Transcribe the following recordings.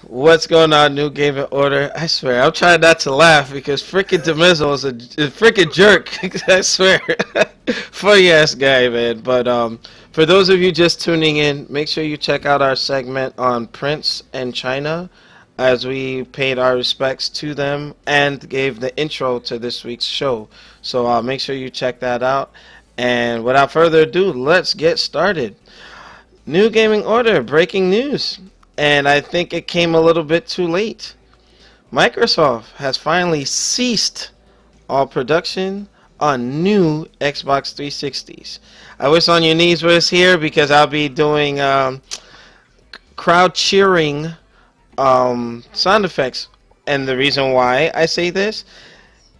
What's going on, New Gaming Order? I swear, I'm trying not to laugh because freaking Demizzle is a freaking jerk. I swear. Funny ass guy, man. But for those of you just tuning in, make sure you check out our segment on Prince and China as we paid our respects to them and gave the intro to this week's show. So make sure you check that out. And without further ado, let's get started. New Gaming Order, breaking news. And I think it came a little bit too late. Microsoft has finally ceased all production on new Xbox 360s. I wish On Your Knees was here because I'll be doing crowd cheering sound effects. And the reason why I say this,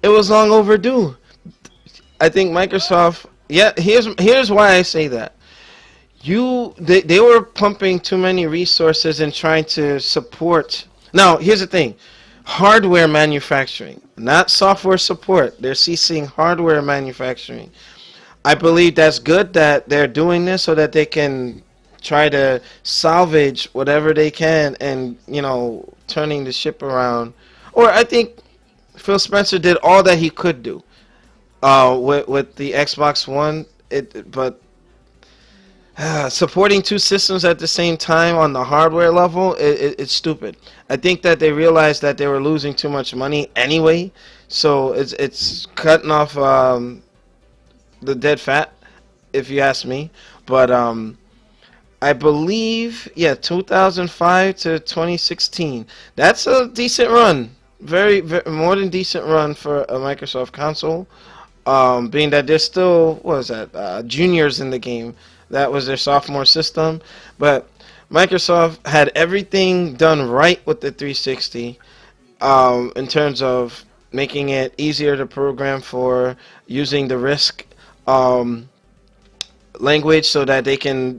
it was long overdue. I think Microsoft, yeah, here's why I say that. They were pumping too many resources and trying to support. Now, here's the thing. Hardware manufacturing, not software support. They're ceasing hardware manufacturing. I believe that's good that they're doing this so that they can try to salvage whatever they can and, turning the ship around. Or I think Phil Spencer did all that he could do with the Xbox One. But supporting two systems at the same time on the hardware level, it's stupid. I think that they realized that they were losing too much money anyway, so it's cutting off the dead fat, if you ask me. But I believe, 2005 to 2016. That's a decent run, very, very more than decent run for a Microsoft console. Being that there's still, what was that, juniors in the game. That was their sophomore system. But Microsoft had everything done right with the 360 in terms of making it easier to program for, using the RISC language so that they can,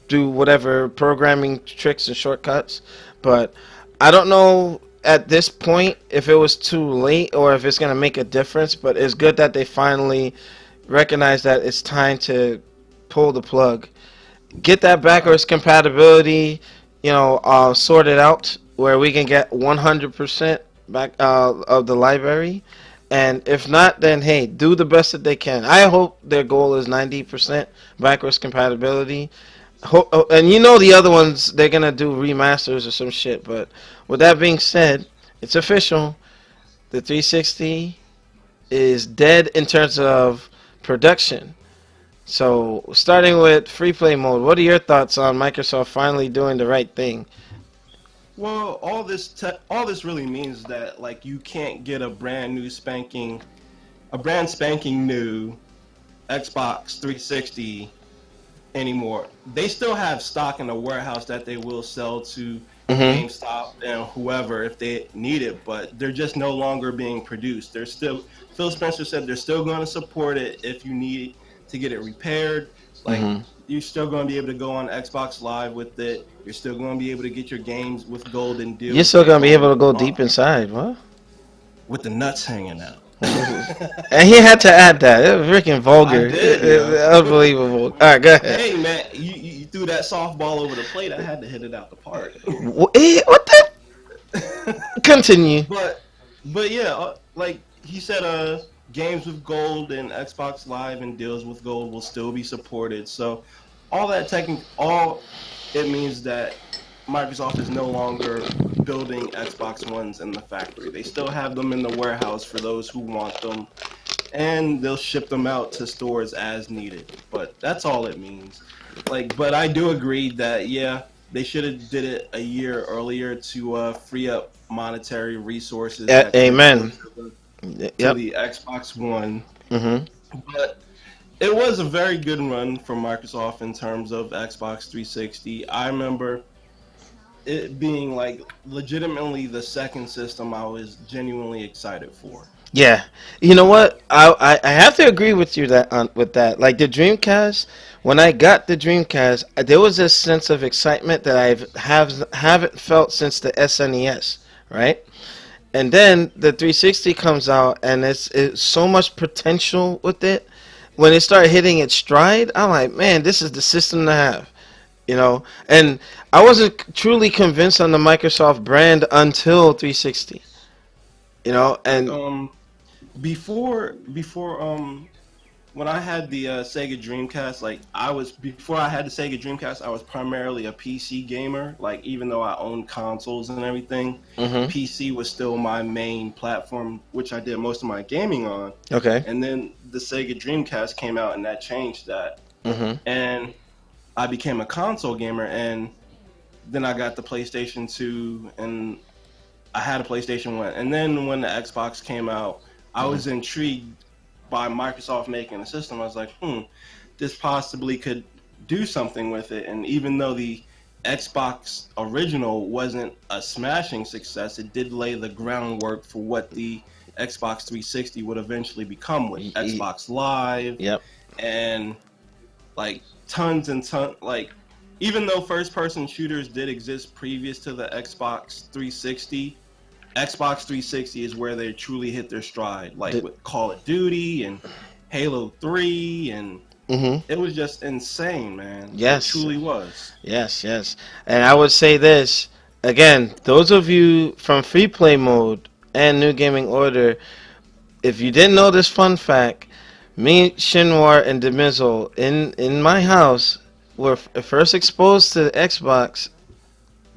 do whatever programming tricks and shortcuts. But I don't know at this point if it was too late or if it's going to make a difference. But it's good that they finally recognize that it's time to pull the plug, get that backwards compatibility, sorted out where we can get 100% back of the library, and if not, then hey, do the best that they can. I hope their goal is 90% backwards compatibility. And the other ones, they're gonna do remasters or some shit. But with that being said, it's official. The 360 is dead in terms of production. So, starting with free play mode, what are your thoughts on Microsoft finally doing the right thing? Well, all this really means that you can't get a brand spanking new Xbox 360 anymore. They still have stock in the warehouse that they will sell to GameStop and whoever if they need it, but they're just no longer being produced. Phil Spencer said they're still going to support it if you need to get it repaired. You're still going to be able to go on Xbox Live with it. You're still going to be able to get your games with golden deals. You're still going to be able to go deep inside, what? With the nuts hanging out. And he had to add that. It was freaking vulgar. Unbelievable. All right, go ahead. Hey, man, you threw that softball over the plate. I had to hit it out the park. What the? Continue. But yeah, he said, games with gold and Xbox Live and deals with gold will still be supported. So all it means that Microsoft is no longer building Xbox Ones in the factory. They still have them in the warehouse for those who want them, and they'll ship them out to stores as needed. But that's all it means. But I do agree that they should have did it a year earlier to free up monetary resources. Amen. To the Xbox One. But it was a very good run for Microsoft in terms of Xbox 360. I remember it being legitimately the second system I was genuinely excited for. Yeah, you know what? I have to agree with you with that. Like the Dreamcast, when I got the Dreamcast, there was a sense of excitement that haven't felt since the SNES, right? And then the 360 comes out, and it's so much potential with it. When it started hitting its stride, I'm like, man, this is the system to have. you know. And I wasn't truly convinced on the Microsoft brand until 360, you know. And Um, before when I had the Sega Dreamcast, like I was before I had the Sega Dreamcast, I was primarily a PC gamer. Like even though I owned consoles and everything, mhm, PC was still my main platform, which I did most of my gaming on. okay, And then the Sega Dreamcast came out, and that changed that. mhm, And I became a console gamer, and then I got the PlayStation 2, and I had a PlayStation 1. And then when the Xbox came out, I mhm. was intrigued by Microsoft making a system. I was like, this possibly could do something with it. And even though the Xbox original wasn't a smashing success, it did lay the groundwork for what the Xbox 360 would eventually become with Y- y- Xbox Live Yep. and like tons and tons. Like, even though first person shooters did exist previous to the Xbox 360 is where they truly hit their stride, like The, with Call of Duty and Halo 3, and mhm. it was just insane, man. It Yes. truly was. Yes, yes. And I would say this again, those of you from free play mode and New Gaming Order, if you didn't know this fun fact, me, Shinwar, and Demizzle in my house were first exposed to the Xbox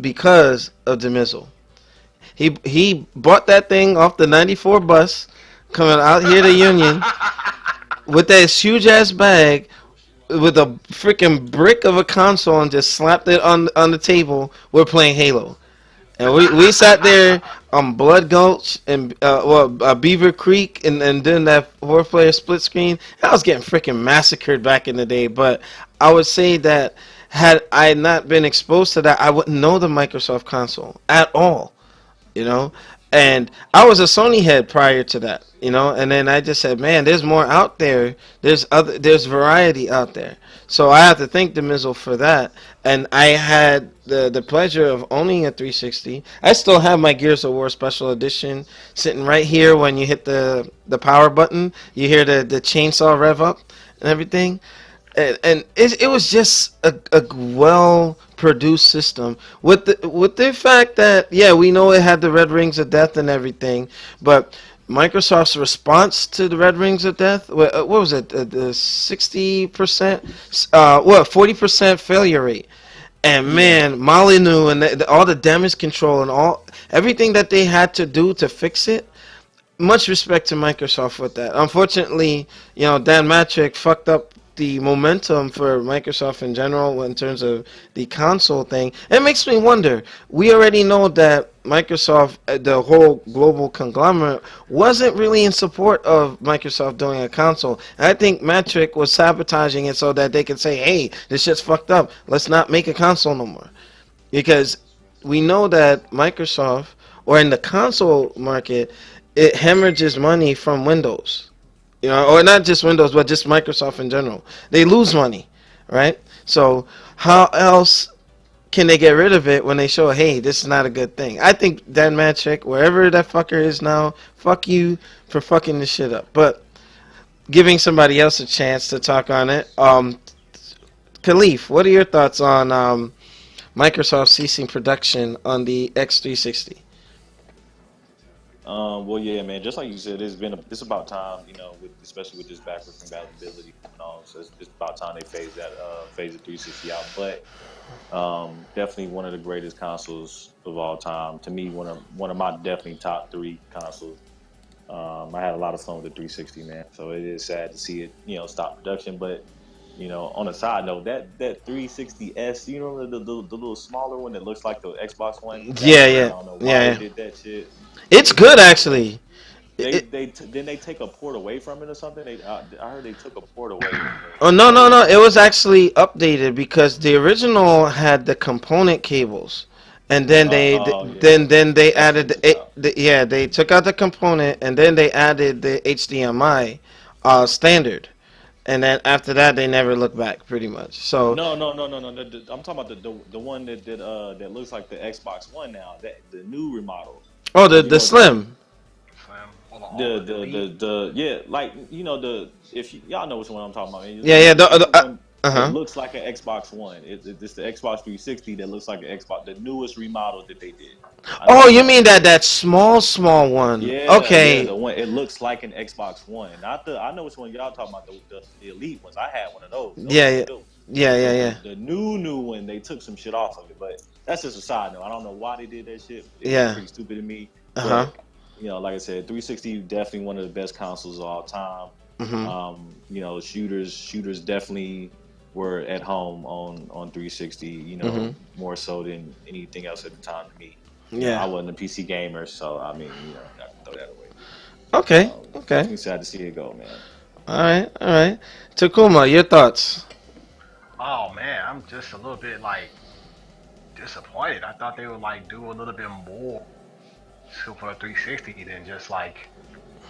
because of Demizzle. He bought that thing off the 94 bus coming out here to Union with that huge ass bag with a freaking brick of a console and just slapped it on the table. We're playing Halo. And we sat there on Blood Gulch and Beaver Creek and doing that 4-player split screen. I was getting freaking massacred back in the day. But I would say that had I not been exposed to that, I wouldn't know the Microsoft console at all, you know. And I was a Sony head prior to that, you know. And then I just said, man, there's more out there. There's variety out there. So I have to thank the Mizzle for that. And I had the pleasure of owning a 360. I still have my Gears of War Special Edition sitting right here. When you hit the power button, you hear the chainsaw rev up and everything. And it was just a well produced system with the fact that, yeah, we know it had the red rings of death and everything, but Microsoft's response to the red rings of death, what was it, the 60%, 40% failure rate. And Yeah. man, Molyneux and all the damage control and all everything that they had to do to fix it. Much respect to Microsoft with that. Unfortunately, Dan Matrick fucked up the momentum for Microsoft in general in terms of the console thing. It makes me wonder. We already know that Microsoft, the whole global conglomerate, wasn't really in support of Microsoft doing a console. And I think Matrick was sabotaging it so that they could say, hey, this shit's fucked up. Let's not make a console no more. Because we know that Microsoft, or in the console market, it hemorrhages money from Windows, or not just Windows, but just Microsoft in general. They lose money, right? So how else can they get rid of it when they show, hey, this is not a good thing? I think Dan Matrick, wherever that fucker is now, fuck you for fucking this shit up. But giving somebody else a chance to talk on it. Khalif, what are your thoughts on Microsoft ceasing production on the X360? Well, yeah, man. Just like you said, it's about time, especially with this backward compatibility and all. So it's about time they phase the 360 out. But definitely one of the greatest consoles of all time. To me, one of my definitely top three consoles. I had a lot of fun with the 360, man. So it is sad to see it, stop production. But on a side note, that 360S, the little smaller one that looks like the Xbox One. That Yeah, one, I yeah, don't know why they yeah. did that shit. It's good actually. Didn't they take a port away from it or something? I heard they took a port away Oh, and no, that no, was no! It was actually updated because the original had the component cables, and then oh yeah, then they that's what added they took out. yeah, they took out the component and then they added the HDMI standard, and then after that they never looked back pretty much. So No. I'm talking about the one that looks like the Xbox One now. That the new remodel. oh, the You the know the slim. Slim. Or the the all the elite. the, the yeah, like the if y'all know which one I'm talking about. Yeah, yeah. It's the one. Uh It huh. looks like an Xbox One. It's the Xbox 360 that looks like an Xbox, the newest remodel that they did. I know Oh, it's you brand mean new. that small one? Yeah, Okay. the one it looks like an Xbox One. Not the I know which one y'all talking about, the elite ones. I had one of those. Those Yeah, were the yeah, good ones. yeah, yeah, But yeah, the new one, they took some shit off of it. But that's just a side note. I don't know why they did that shit. It looks yeah. pretty stupid to me. Uh huh. But like I said, 360 definitely one of the best consoles of all time. Mhm. Shooters definitely were at home on 360. Mhm. More so than anything else at the time to me. I Yeah. wasn't a PC gamer, so I mean, I can throw that away. Okay. Okay. Definitely sad to see it go, man. All right. All right. Takuma, your thoughts? Oh man, I'm just a little bit like disappointed. I thought they would like do a little bit more for a 360 than just like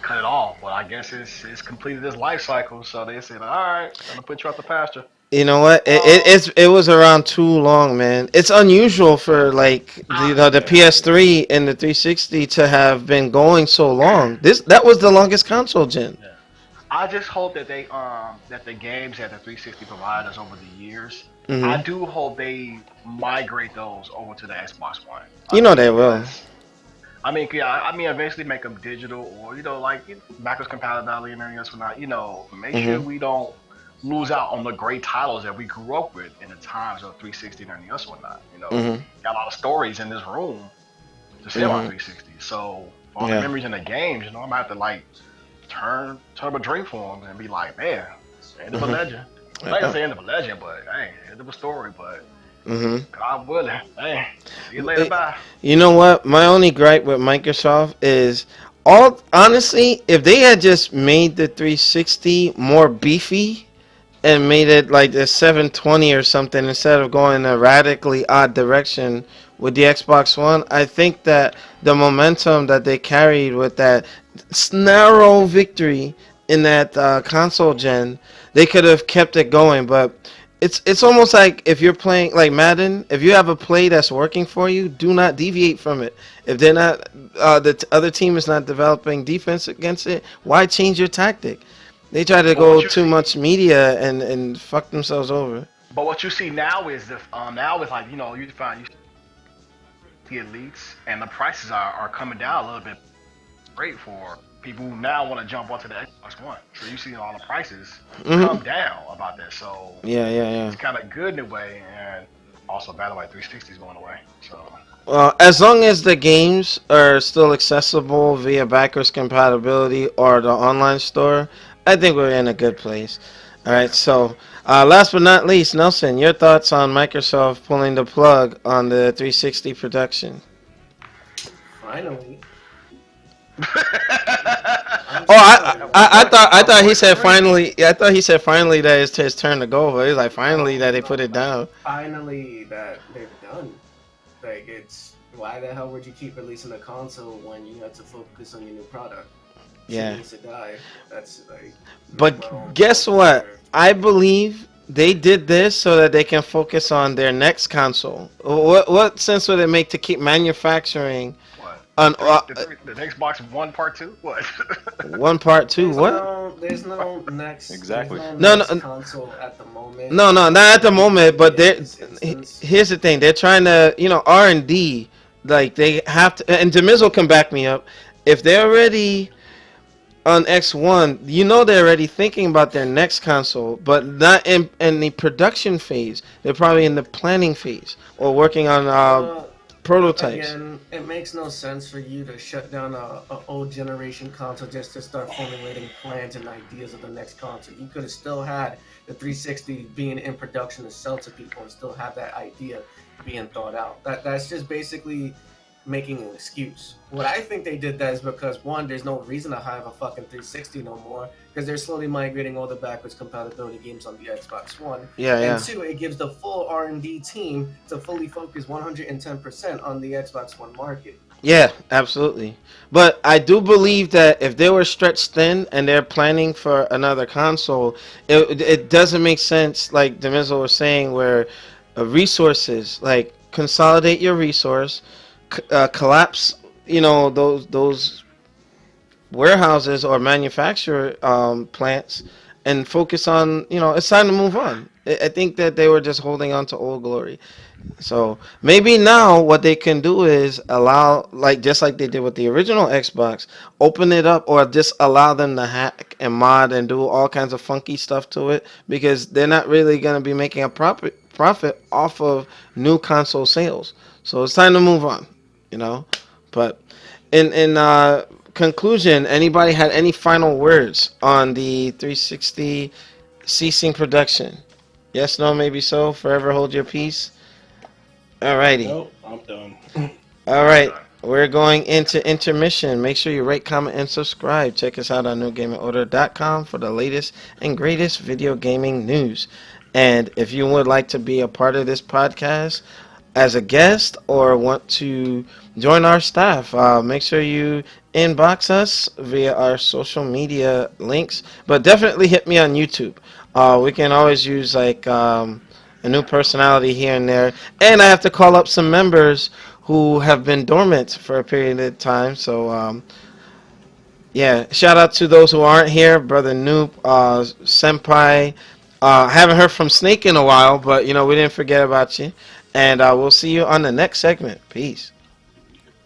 cut it off. But I guess it's completed its life cycle, so they said, all right, gonna put you out the pasture. You know what? Um, It was around too long, man. It's unusual for like the yeah, PS3 and the 360 to have been going so long. That was the longest console gen. yeah. I just hope that that the games that the 360 provided us over the years, I Mhm. do hope they migrate those over to the Xbox One. You know they will. Yeah, eventually make them digital or like backwards compatibility and everything else. Not, make sure Mhm. we don't lose out on the great titles that we grew up with in the times of 360 and everything else. Whatnot, Mhm. got a lot of stories in this room to say about Mhm. 360. So for all the Yeah. memories in the games, I'm gonna have to like turn up a drink for them and be like, man, end of a Mhm. legend. I'm not gonna say end of a legend, but hey, end of a story. But Mhm. God willing, hey, see you later, bye. You know what? My only gripe with Microsoft is all honestly, if they had just made the 360 more beefy and made it like the 720 or something instead of going in a radically odd direction with the Xbox One, I think that the momentum that they carried with that narrow victory in that console gen, they could have kept it going. But it's almost like if you're playing like Madden, if you have a play that's working for you, do not deviate from it. If they're not, other team is not developing defense against it, why change your tactic? They try to But go what you too much see, media and fuck themselves over. but what you see now is now is like you find you the elites and the prices are coming down a little bit. Great for people who now want to jump onto the Xbox One. So you see all the prices Hmm. come down about that. So Yeah, yeah, yeah. it's kind of good in a way, and also Battle Light 360 is going away. So Well, as long as the games are still accessible via backwards compatibility or the online store, I think we're in a good place. All right, yeah. so last but not least, Nelson, your thoughts on Microsoft pulling the plug on the 360 production? Finally, I'm Oh, sorry. I A thought he voice of said reason. finally. Yeah, I thought he said finally that it's his turn to go. But he's like finally No, that they put no, it like down. finally that they're done. Like it's why the hell would you keep releasing a console when you have to focus on your new product? Shit Yeah. needs to die. That's like But guess well what? deserved. I believe they did this so that they can focus on their next console. What sense would it make to keep manufacturing What on the Xbox One Part Two? What? one part two? What? There's Exactly. no No, next no, console at the moment. no, no, not at the moment. But In this instance, here's the thing: they're trying to, R&D. Like they have to, and Demiz will come back me up. If they're already on X1, they're already thinking about their next console, but not in the production phase. They're probably in the planning phase or working on uh, prototypes. again, it makes no sense for you to shut down a old generation console just to start formulating plans and ideas of the next console. You could have still had the 360 being in production to sell to people and still have that idea being thought out. That's just basically making an excuse. What I think they did that is because one, there's no reason to have a fucking 360 no more because they're slowly migrating all the backwards compatibility games on the Xbox One. Yeah, And yeah, two, it gives the full R&D team to fully focus 110% on the Xbox One market. yeah, absolutely. But I do believe that if they were stretched thin and they're planning for another console, it doesn't make sense, like Demizel was saying, where resources like consolidate your resource, collapse, those warehouses or manufacturer plants and focus on, it's time to move on. I think that they were just holding on to old glory. So maybe now what they can do is allow, like just like they did with the original Xbox, open it up or just allow them to hack and mod and do all kinds of funky stuff to it because they're not really going to be making a profit off of new console sales. So it's time to move on, you know. But in conclusion, anybody had any final words on the 360 ceasing production? Yes, no, maybe so. Forever hold your peace. Alrighty. Nope, I'm done. All right. We're going into intermission. Make sure you rate, comment, and subscribe. Check us out on newgamingorder.com for the latest and greatest video gaming news. And if you would like to be a part of this podcast as a guest or want to join our staff, make sure you inbox us via our social media links. But definitely hit me on YouTube. We can always use like a new personality here and there. And I have to call up some members who have been dormant for a period of time. So, yeah, shout out to those who aren't here. Brother Noop, Senpai. Haven't heard from Snake in a while, but, you know, we didn't forget about you. And we'll see you on the next segment. Peace.